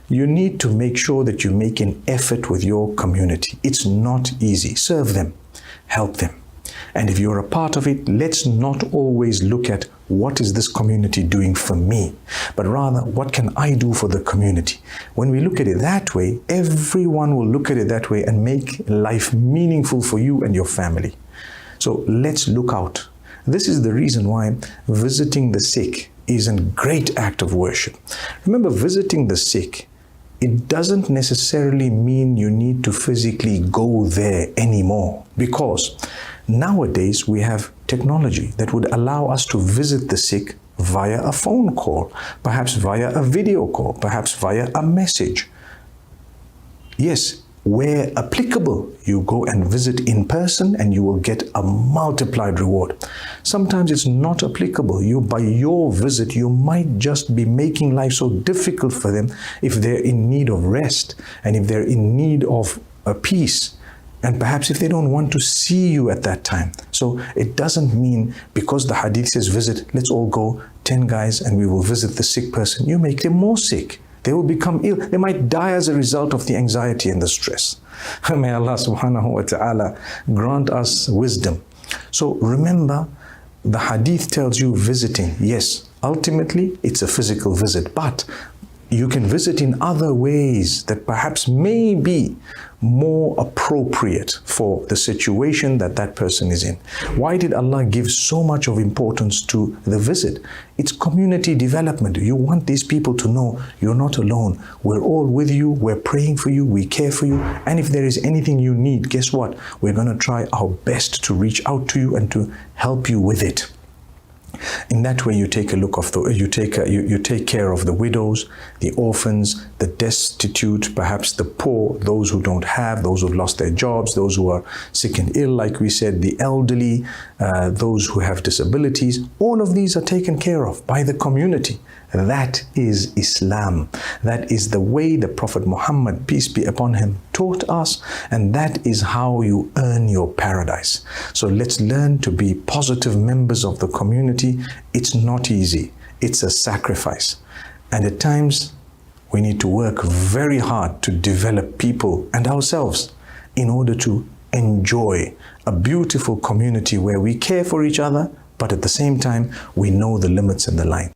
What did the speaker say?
You need to make sure that you make an effort with your community. It's not easy. Serve them, help them. And if you're a part of it, let's not always look at what is this community doing for me, but rather what can I do for the community. When we look at it that way, everyone will look at it that way and make life meaningful for you and your family. So let's look out. This is the reason why visiting the sick is a great act of worship. Remember, visiting the sick, it doesn't necessarily mean you need to physically go there anymore, because nowadays we have technology that would allow us to visit the sick via a phone call, perhaps via a video call, perhaps via a message. Yes, where applicable, you go and visit in person and you will get a multiplied reward. Sometimes it's not applicable. By your visit, you might just be making life so difficult for them if they're in need of rest and if they're in need of a peace. And perhaps if they don't want to see you at that time. So it doesn't mean because the hadith says visit, let's all go 10 guys and we will visit the sick person. You make them more sick. They will become ill. They might die as a result of the anxiety and the stress. May Allah subhanahu wa ta'ala grant us wisdom. So remember, the hadith tells you visiting. Yes, ultimately it's a physical visit, but you can visit in other ways that perhaps may be more appropriate for the situation that that person is in. Why did Allah give so much of importance to the visit? It's community development. You want these people to know you're not alone. We're all with you. We're praying for you. We care for you. And if there is anything you need, guess what? We're going to try our best to reach out to you and to help you with it. In that way, you take care of the widows, the orphans, the destitute, perhaps the poor, those who don't have, those who've lost their jobs, those who are sick and ill, like we said, the elderly, those who have disabilities. All of these are taken care of by the community. That is Islam. That is the way the Prophet Muhammad, peace be upon him, taught us, and that is how you earn your paradise. So let's learn to be positive members of the community. It's not easy. It's a sacrifice. And at times, we need to work very hard to develop people and ourselves in order to enjoy a beautiful community where we care for each other, but at the same time, we know the limits and the line.